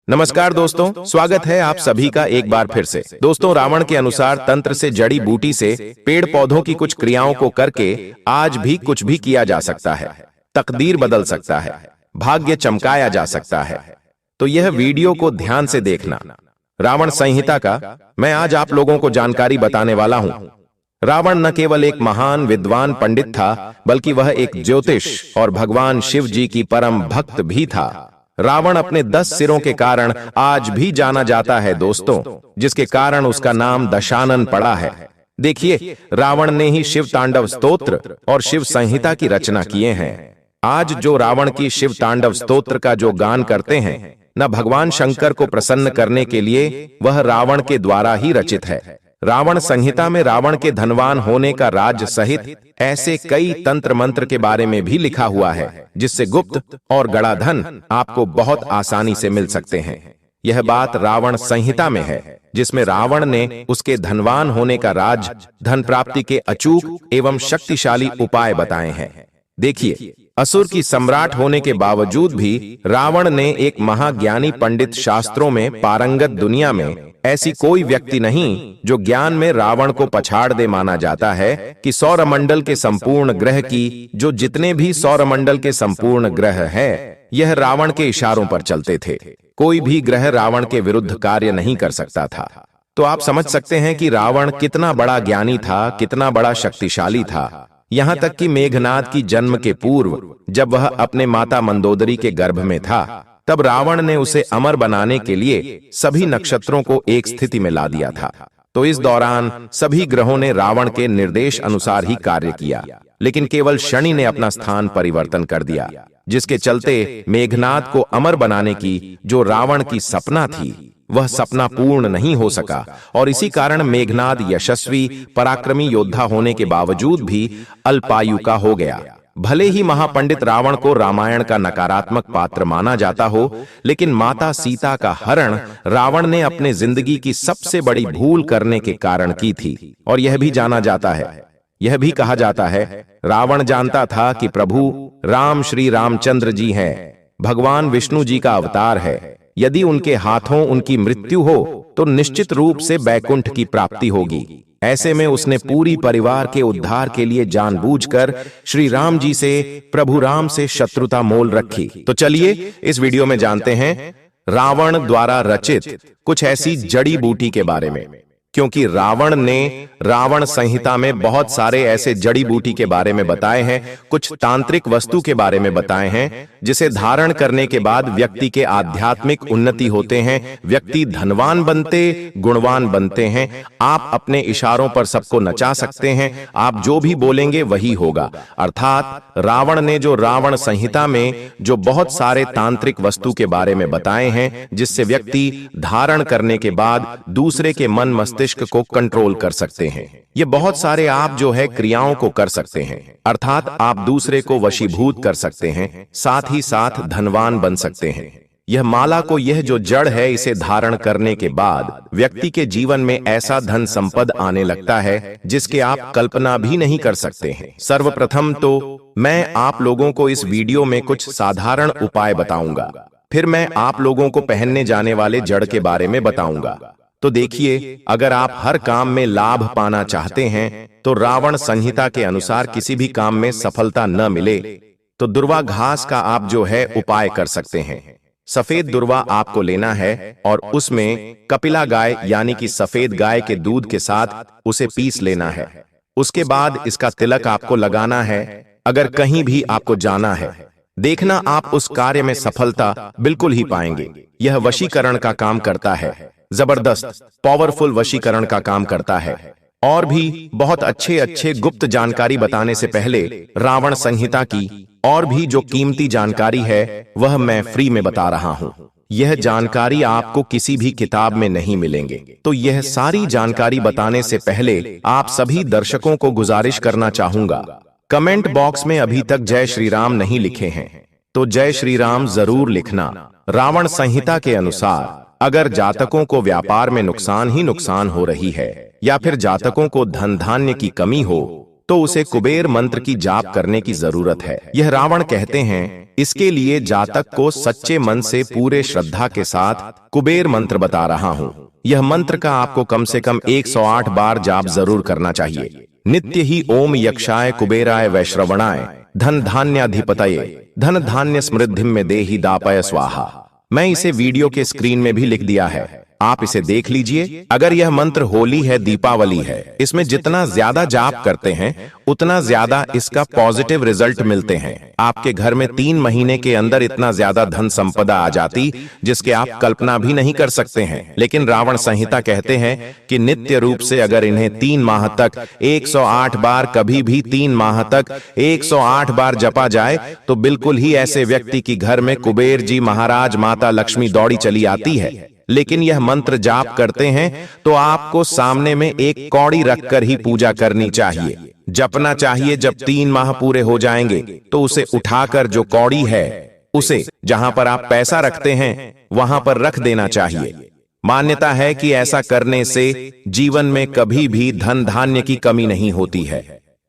नमस्कार दोस्तों, स्वागत है आप सभी का एक बार फिर से। दोस्तों, रावण के अनुसार तंत्र से, जड़ी बूटी से, पेड़ पौधों की कुछ क्रियाओं को करके आज भी कुछ भी किया जा सकता है। तकदीर बदल सकता है, भाग्य चमकाया जा सकता है। तो यह वीडियो को ध्यान से देखना। रावण संहिता का मैं आज आप लोगों को जानकारी बताने वाला हूं। रावण न केवल एक महान विद्वान पंडित था, बल्कि वह एक ज्योतिष और भगवान शिव जी की परम भक्त भी था। रावण अपने 10 सिरों के कारण आज भी जाना जाता है दोस्तों, जिसके कारण उसका नाम दशानन पड़ा है। देखिए, रावण ने ही शिव तांडव स्तोत्र और शिव संहिता की रचना किए हैं। आज जो रावण की शिव तांडव स्तोत्र का जो गान करते हैं, न भगवान शंकर को प्रसन्न करने के लिए, वह रावण के द्वारा ही रचित है। रावण संहिता में रावण के धनवान होने का राज सहित ऐसे कई तंत्र मंत्र के बारे में भी लिखा हुआ है, जिससे गुप्त और गड़ा धन आपको बहुत आसानी से मिल सकते हैं। यह बात रावण संहिता में है, जिसमें रावण ने उसके धनवान होने का राज, धन प्राप्ति के अचूक एवं शक्तिशाली उपाय बताए हैं। देखिए, असुर की सम्राट होने के बावजूद भी रावण ने एक महाज्ञानी पंडित, शास्त्रों में पारंगत दुनिया में ऐसी कोई व्यक्ति नहीं जो ज्ञान में रावण को पछाड़ दे। माना जाता है कि सौरमंडल के संपूर्ण ग्रह की, जो जितने भी सौरमंडल के संपूर्ण ग्रह हैं, यह रावण के इशारों पर चलते थे। कोई भी ग्रह रावण के विरुद्ध कार्य नहीं कर सकता था। तो आप समझ सकते हैं कि रावण कितना बड़ा ज्ञानी था, कितना बड़ा शक्तिशाली था। यहाँ तक कि मेघनाद की जन्म के पूर्व, जब वह अपने माता मंदोदरी के गर्भ में था, तब रावण ने उसे अमर बनाने के लिए सभी नक्षत्रों को एक स्थिति में ला दिया था। तो इस दौरान सभी ग्रहों ने रावण के निर्देश अनुसार ही कार्य किया, लेकिन केवल शनि ने अपना स्थान परिवर्तन कर दिया, जिसके चलते मेघनाद को अमर बनाने की जो रावण की सपना थी, वह सपना पूर्ण नहीं हो सका। और इसी कारण मेघनाद यशस्वी पराक्रमी योद्धा होने के बावजूद भी अल्पायु का हो गया। भले ही महापंडित रावण को रामायण का नकारात्मक पात्र माना जाता हो, लेकिन माता सीता का हरण रावण ने अपने जिंदगी की सबसे बड़ी भूल करने के कारण की थी। और यह भी जाना जाता है, यह भी कहा जाता है, रावण जानता था कि प्रभु राम श्री रामचंद्र जी हैं, भगवान विष्णु जी का अवतार है। यदि उनके हाथों उनकी मृत्यु हो तो निश्चित रूप से बैकुंठ की प्राप्ति होगी। ऐसे में उसने पूरी परिवार के उद्धार के लिए जानबूझकर श्री राम जी से, प्रभु राम से शत्रुता मोल रखी। तो चलिए इस वीडियो में जानते हैं रावण द्वारा रचित कुछ ऐसी जड़ी बूटी के बारे में, क्योंकि रावण ने रावण संहिता में बहुत सारे ऐसे जड़ी बूटी के बारे में बताए हैं, कुछ तांत्रिक वस्तु के बारे में बताए हैं, जिसे धारण करने के बाद व्यक्ति के आध्यात्मिक उन्नति होते हैं, व्यक्ति धनवान बनते, गुणवान बनते हैं। आप अपने इशारों पर सबको नचा सकते हैं, आप जो भी बोलेंगे वही होगा। अर्थात रावण ने जो रावण संहिता में जो बहुत सारे तांत्रिक वस्तु के बारे में बताए हैं, जिससे व्यक्ति धारण करने के बाद दूसरे के मन मस्तिष्क को कंट्रोल कर सकते हैं। ये बहुत सारे आप जो है क्रियाओं को कर सकते हैं, अर्थात आप दूसरे को वशीभूत कर सकते हैं, साथ ही साथ धनवान बन सकते हैं। यह माला को, यह जो जड़ है, इसे धारण करने के बाद व्यक्ति के जीवन में ऐसा धन संपद आने लगता है जिसके आप कल्पना भी नहीं कर सकते हैं। सर्वप्रथम तो मैं आप लोगों को इस वीडियो में कुछ साधारण उपाय बताऊंगा, फिर मैं आप लोगों को पहनने जाने वाले जड़ के बारे में बताऊंगा। तो देखिए, अगर आप हर काम में लाभ पाना चाहते हैं, तो रावण संहिता के अनुसार किसी भी काम में सफलता न मिले, तो दुर्वा घास का आप जो है उपाय कर सकते हैं। सफेद दुर्वा आपको लेना है और उसमें कपिला गाय यानी कि सफेद गाय के दूध के साथ उसे पीस लेना है। उसके बाद इसका तिलक आपको लगाना है। अगर कहीं भी आपको जाना है, देखना आप उस कार्य में सफलता बिल्कुल ही पाएंगे। यह वशीकरण का काम करता है, जबरदस्त पावरफुल वशीकरण का काम करता है। और भी बहुत अच्छे अच्छे गुप्त जानकारी बताने से पहले रावण संहिता की और भी जो कीमती जानकारी है, वह मैं फ्री में बता रहा हूं। यह जानकारी आपको किसी भी किताब में नहीं मिलेंगे। तो यह सारी जानकारी बताने से पहले आप सभी दर्शकों को गुजारिश करना चाहूंगा, कमेंट बॉक्स में अभी तक जय श्री राम नहीं लिखे हैं तो जय श्री राम जरूर लिखना। रावण संहिता के अनुसार अगर जातकों को व्यापार में नुकसान ही नुकसान हो रही है, या फिर जातकों को धन धान्य की कमी हो, तो उसे कुबेर मंत्र की जाप करने की जरूरत है। यह रावण कहते हैं। इसके लिए जातक को सच्चे मन से पूरे श्रद्धा के साथ कुबेर मंत्र बता रहा हूं। यह मंत्र का आपको कम से कम 108 बार जाप जरूर करना चाहिए। नित्य ही ओम यक्षाय कुबेराय वैश्रवणाय धन धान्याधिपतये धन धान्य समृद्धिम में देहि दापय स्वाहा। मैं इसे वीडियो के स्क्रीन में भी लिख दिया है, आप इसे देख लीजिए। अगर यह मंत्र होली है, दीपावली है, इसमें जितना ज्यादा जाप करते हैं उतना ज्यादा इसका पॉजिटिव रिजल्ट मिलते हैं। आपके घर में 3 महीने के अंदर इतना ज्यादा धन संपदा आ जाती जिसके आप कल्पना भी नहीं कर सकते हैं। लेकिन रावण संहिता कहते हैं कि नित्य रूप से अगर इन्हें 3 माह तक 108 बार, कभी भी 3 माह तक 108 बार जपा जाए तो बिल्कुल ही ऐसे व्यक्ति की घर में कुबेर जी महाराज, माता लक्ष्मी दौड़ी चली आती है। लेकिन यह मंत्र जाप करते हैं तो आपको सामने में एक कौड़ी रखकर ही पूजा करनी चाहिए, जपना चाहिए। जब 3 माह पूरे हो जाएंगे तो उसे उठाकर जो कौड़ी है उसे जहां पर आप पैसा रखते हैं वहां पर रख देना चाहिए। मान्यता है कि ऐसा करने से जीवन में कभी भी धन धान्य की कमी नहीं होती है।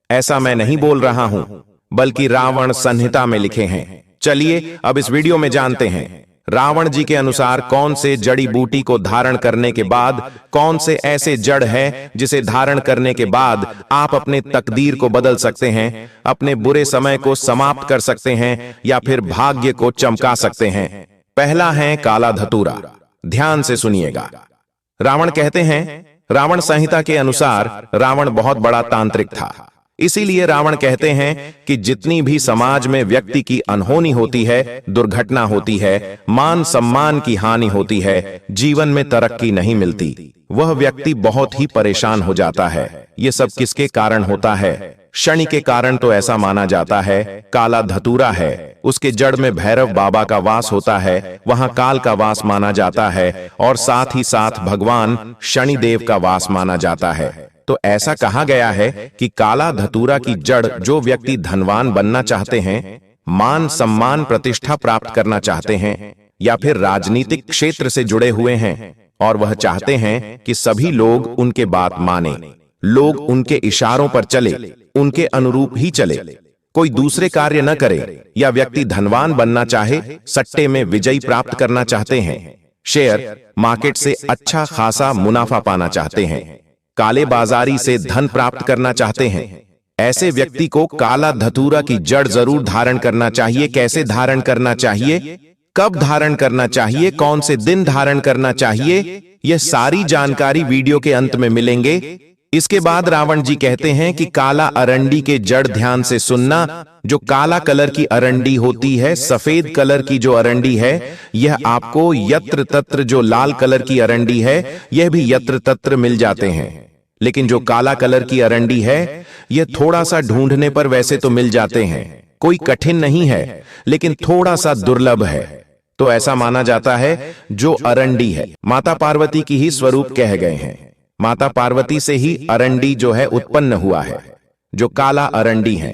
ऐसा मैं नहीं बोल रहा हूं, बल्कि रावण संहिता में लिखे हैं। चलिए अब इस वीडियो में जानते हैं रावण जी के अनुसार कौन से जड़ी बूटी को धारण करने के बाद, कौन से ऐसे जड़ है जिसे धारण करने के बाद आप अपने तकदीर को बदल सकते हैं, अपने बुरे समय को समाप्त कर सकते हैं या फिर भाग्य को चमका सकते हैं। पहला है काला धतूरा। ध्यान से सुनिएगा। रावण कहते हैं, रावण संहिता के अनुसार रावण बहुत बड़ा तांत्रिक था। इसीलिए रावण कहते हैं कि जितनी भी समाज में व्यक्ति की अनहोनी होती है, दुर्घटना होती है, मान सम्मान की हानि होती है, जीवन में तरक्की नहीं मिलती, वह व्यक्ति बहुत ही परेशान हो जाता है। ये सब किसके कारण होता है? शनि के कारण तो ऐसा माना जाता है। काला धतूरा है, उसके जड़ में भैरव बाबा का वास होता है, वहां काल का वास माना जाता है और साथ ही साथ भगवान शनि देव का वास माना जाता है। तो ऐसा कहा गया है कि काला धतूरा की जड़, जो व्यक्ति धनवान बनना चाहते हैं, मान सम्मान प्रतिष्ठा प्राप्त करना चाहते हैं या फिर राजनीतिक क्षेत्र से जुड़े हुए हैं और वह चाहते हैं कि सभी लोग उनके बात माने, लोग उनके इशारों पर चले, उनके अनुरूप ही चले, कोई दूसरे कार्य न करे, या व्यक्ति धनवान बनना चाहे, सट्टे में विजयी प्राप्त करना चाहते हैं, शेयर मार्केट से अच्छा खासा मुनाफा पाना चाहते हैं, काले बाजारी से धन प्राप्त करना चाहते हैं, ऐसे व्यक्ति को काला धतूरा की जड़ जरूर धारण करना चाहिए। कैसे धारण करना चाहिए, कब धारण करना चाहिए, कौन से दिन धारण करना चाहिए, यह सारी जानकारी वीडियो के अंत में मिलेंगे। इसके बाद रावण जी कहते हैं कि काला अरंडी के जड़ ध्यान से सुनना। जो काला कलर की अरंडी होती है, सफेद कलर की जो अरंडी है, यह आपको यत्र तत्र, जो लाल कलर की अरंडी है, यह भी यत्र तत्र मिल जाते हैं। लेकिन जो काला कलर की अरंडी है, यह थोड़ा सा ढूंढने पर वैसे तो मिल जाते हैं, कोई कठिन नहीं है, लेकिन थोड़ा सा दुर्लभ है। तो ऐसा माना जाता है जो अरंडी है, माता पार्वती की ही स्वरूप कह गए हैं। माता पार्वती से ही अरंडी जो है उत्पन्न हुआ है, जो काला अरंडी है।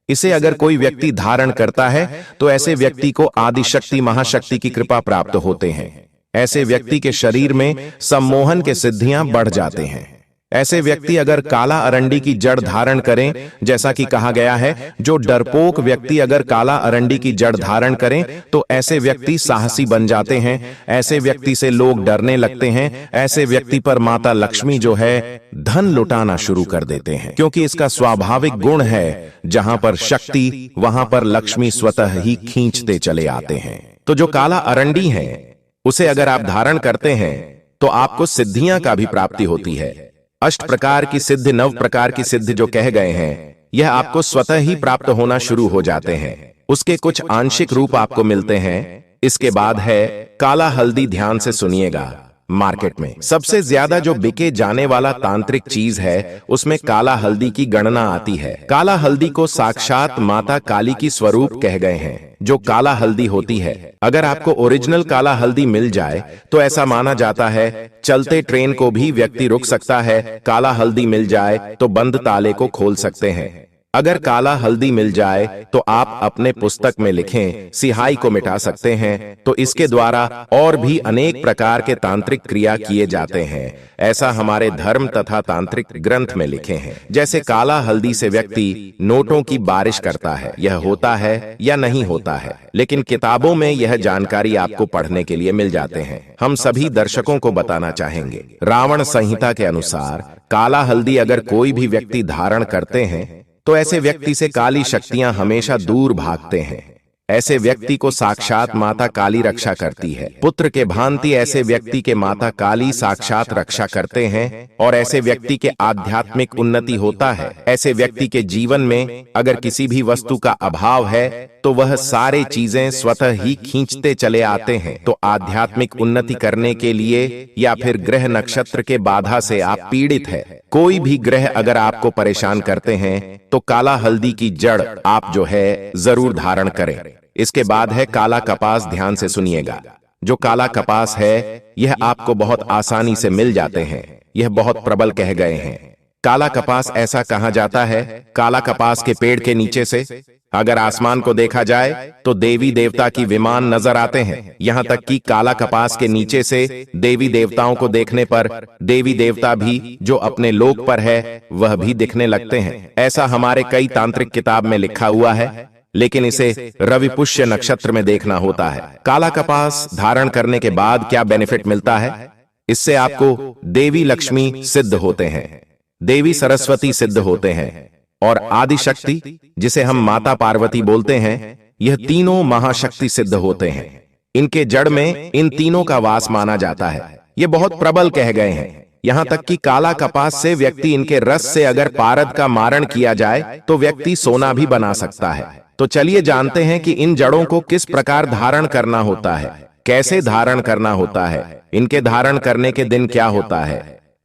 इसे अगर कोई व्यक्ति धारण करता है तो ऐसे व्यक्ति को आदिशक्ति महाशक्ति की कृपा प्राप्त होते हैं। ऐसे व्यक्ति के शरीर में सम्मोहन के सिद्धियां बढ़ जाते हैं। ऐसे व्यक्ति अगर काला अरंडी की जड़ धारण करें, जैसा कि कहा गया है, जो डरपोक व्यक्ति अगर काला अरंडी की जड़ धारण करें तो ऐसे व्यक्ति साहसी बन जाते हैं, ऐसे व्यक्ति से लोग डरने लगते हैं, ऐसे व्यक्ति पर माता लक्ष्मी जो है धन लुटाना शुरू कर देते हैं, क्योंकि इसका स्वाभाविक गुण है, जहां पर शक्ति वहां पर लक्ष्मी स्वतः ही खींचते चले आते हैं। तो जो काला अरंडी है उसे अगर आप धारण करते हैं तो आपको सिद्धियां का भी प्राप्ति होती है। 8 प्रकार की सिद्धि, 9 प्रकार की सिद्धि जो कह गए हैं, यह आपको स्वतः ही प्राप्त होना शुरू हो जाते हैं। उसके कुछ आंशिक रूप आपको मिलते हैं। इसके बाद है काला हल्दी। ध्यान से सुनिएगा। मार्केट में सबसे ज्यादा जो बिके जाने वाला तांत्रिक चीज है, उसमें काला हल्दी की गणना आती है। काला हल्दी को साक्षात माता काली की स्वरूप कह गए हैं। जो काला हल्दी होती है, अगर आपको ओरिजिनल काला हल्दी मिल जाए तो ऐसा माना जाता है चलते ट्रेन को भी व्यक्ति रुक सकता है। काला हल्दी मिल जाए तो बंद ताले को खोल सकते हैं। अगर काला हल्दी मिल जाए तो आप अपने पुस्तक में लिखें सिहाई को मिटा सकते हैं, तो इसके द्वारा और भी अनेक प्रकार के तांत्रिक क्रिया किए जाते हैं। ऐसा हमारे धर्म तथा तांत्रिक ग्रंथ में लिखे हैं। जैसे काला हल्दी से व्यक्ति नोटों की बारिश करता है, यह होता है या नहीं होता है, लेकिन किताबों में यह जानकारी आपको पढ़ने के लिए मिल जाते हैं। हम सभी दर्शकों को बताना चाहेंगे, रावण संहिता के अनुसार काला हल्दी अगर कोई भी व्यक्ति धारण करते हैं तो ऐसे व्यक्ति से काली शक्तियां हमेशा दूर भागते हैं। ऐसे व्यक्ति को साक्षात माता काली रक्षा करती है। पुत्र के भांति ऐसे व्यक्ति के माता काली साक्षात रक्षा करते हैं और ऐसे व्यक्ति के आध्यात्मिक उन्नति होता है। ऐसे व्यक्ति के जीवन में अगर किसी भी वस्तु का अभाव है तो वह सारे चीजें स्वतः ही खींचते चले आते हैं। तो आध्यात्मिक उन्नति करने के लिए या फिर ग्रह नक्षत्र के बाधा से आप पीड़ित है, कोई भी ग्रह अगर आपको परेशान करते हैं तो काला हल्दी की जड़ आप जो है जरूर धारण करें। इसके बाद है काला कपास। ध्यान से सुनिएगा, जो काला कपास है यह आपको बहुत आसानी से मिल जाते हैं, यह बहुत प्रबल कह गए हैं। काला कपास ऐसा कहा जाता है, काला कपास के पेड़ के नीचे से अगर आसमान को देखा जाए तो देवी देवता की विमान नजर आते हैं। यहाँ तक कि काला कपास के नीचे से देवी देवताओं को देखने पर देवी देवता भी जो अपने लोक पर है वह भी दिखने लगते हैं। ऐसा हमारे कई तांत्रिक किताब में लिखा हुआ है, लेकिन इसे रवि पुष्य नक्षत्र में देखना होता है। काला कपास धारण करने के बाद क्या बेनिफिट मिलता है? इससे आपको देवी लक्ष्मी सिद्ध होते हैं, देवी सरस्वती सिद्ध होते हैं और आदि शक्ति, जिसे हम माता पार्वती बोलते हैं, यह तीनों महाशक्ति सिद्ध होते हैं। इनके जड़ में इन तीनों का वास माना जाता है। ये बहुत प्रबल कह गए हैं। यहाँ तक कि काला कपास से व्यक्ति इनके रस से अगर पारद का मारण किया जाए तो व्यक्ति सोना भी बना सकता है। तो चलिए जानते हैं कि इन जड़ों को किस प्रकार धारण करना होता है, कैसे धारण करना होता है, इनके धारण करने के दिन क्या होता है।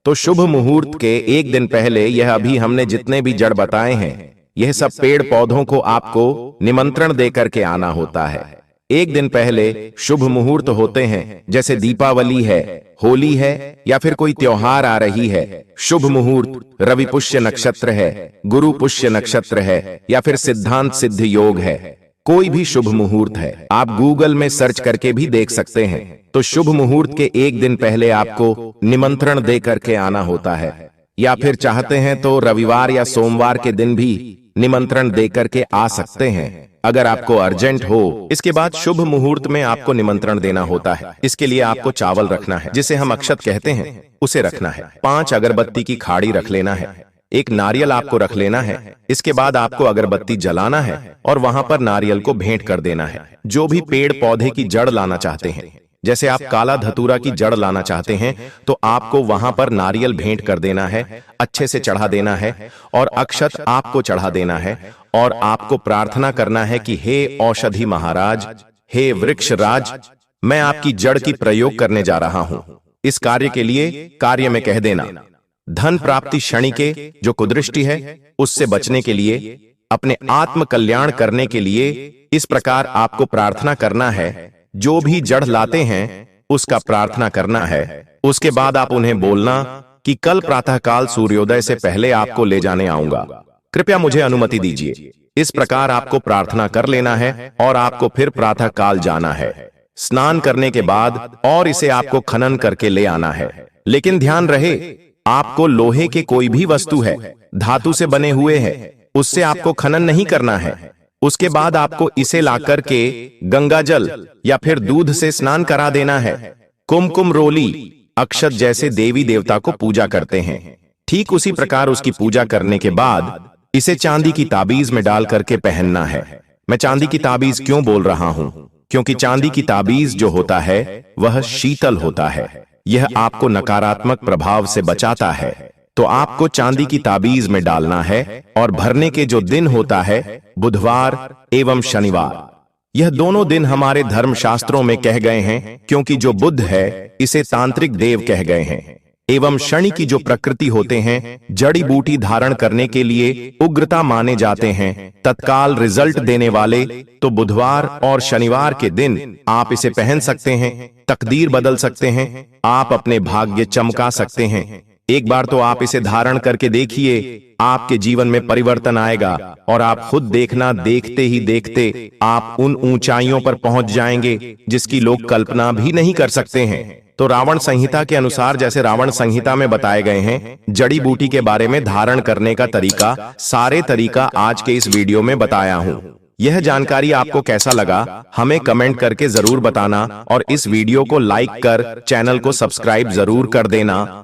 तो शुभ मुहूर्त के एक दिन पहले, यह अभी हमने जितने भी जड़ बताए हैं, यह सब पेड़ पौधों को आपको निमंत्रण देकर के आना होता है। एक दिन पहले शुभ मुहूर्त होते हैं, जैसे दीपावली है, होली है या फिर कोई त्योहार आ रही है। शुभ मुहूर्त रवि पुष्य नक्षत्र है, गुरु पुष्य नक्षत्र है या फिर सिद्धांत सिद्ध योग है। कोई भी शुभ मुहूर्त है, आप गूगल में सर्च करके भी देख सकते हैं। तो शुभ मुहूर्त के एक दिन पहले आपको निमंत्रण दे करके आना होता है, या फिर चाहते हैं तो रविवार या सोमवार के दिन भी निमंत्रण दे करके आ सकते हैं, अगर आपको अर्जेंट हो। इसके बाद शुभ मुहूर्त में आपको निमंत्रण देना होता है। इसके लिए आपको चावल रखना है, जिसे हम अक्षत कहते हैं, उसे रखना है। 5 अगरबत्ती की खाड़ी रख लेना है, एक नारियल आपको रख लेना है। इसके बाद आपको अगरबत्ती जलाना है और वहां पर नारियल को भेंट कर देना है। जो भी पेड़ पौधे की जड़ लाना चाहते हैं, जैसे आप काला धतूरा की जड़ लाना चाहते हैं, तो आपको वहां पर नारियल भेंट कर देना है, अच्छे से चढ़ा देना है और अक्षत आपको चढ़ा देना है। और आपको प्रार्थना करना है कि हे औषधि महाराज, हे वृक्ष राज, मैं आपकी जड़ की प्रयोग करने जा रहा हूं। इस कार्य के लिए कार्य में कह देना। धन प्राप्ति क्षणिके जो कुदृष्टि है उससे बचने के लिए, अपने आत्म कल्याण करने के लिए इस प्रकार आपको प्रार्थना करना है। जो भी जड़ लाते हैं उसका प्रार्थना करना है। उसके बाद आप उन्हें बोलना कि कल प्रातःकाल सूर्योदय से पहले आपको ले जाने आऊंगा, कृपया मुझे अनुमति दीजिए। इस प्रकार आपको प्रार्थना कर लेना है और आपको फिर प्रातःकाल जाना है स्नान करने के बाद, और इसे आपको खनन करके ले आना है। लेकिन ध्यान रहे, आपको लोहे के कोई भी वस्तु है, धातु से बने हुए हैं, उससे आपको खनन नहीं करना है। उसके बाद आपको इसे लाकर के गंगा जल या फिर दूध से स्नान करा देना है। कुमकुम रोली अक्षत जैसे देवी देवता को पूजा करते हैं, ठीक उसी प्रकार उसकी पूजा करने के बाद इसे चांदी की ताबीज में डाल करके पहनना है। मैं चांदी की ताबीज क्यों बोल रहा हूं? क्योंकि चांदी की ताबीज जो होता है वह शीतल होता है, यह आपको नकारात्मक प्रभाव से बचाता है। तो आपको चांदी की ताबीज में डालना है और भरने के जो दिन होता है बुधवार एवं शनिवार, यह दोनों दिन हमारे धर्मशास्त्रों में कह गए हैं, क्योंकि जो बुध है इसे तांत्रिक देव कह गए हैं। एवं शनि की जो प्रकृति होते हैं, जड़ी बूटी धारण करने के लिए उग्रता माने जाते हैं, तत्काल रिजल्ट देने वाले। तो बुधवार और शनिवार के दिन आप इसे पहन सकते हैं, तकदीर बदल सकते हैं, आप अपने भाग्य चमका सकते हैं। एक बार तो आप इसे धारण करके देखिए, आपके जीवन में परिवर्तन आएगा और आप खुद देखना, देखते ही देखते आप उन ऊंचाइयों पर पहुंच जाएंगे जिसकी लोग कल्पना भी नहीं कर सकते हैं। तो रावण संहिता के अनुसार, जैसे रावण संहिता में बताए गए हैं, जड़ी बूटी के बारे में धारण करने का तरीका, सारे तरीका आज के इस वीडियो में बताया हूं। यह जानकारी आपको कैसा लगा हमें कमेंट करके जरूर बताना और इस वीडियो को लाइक कर चैनल को सब्सक्राइब जरूर कर देना।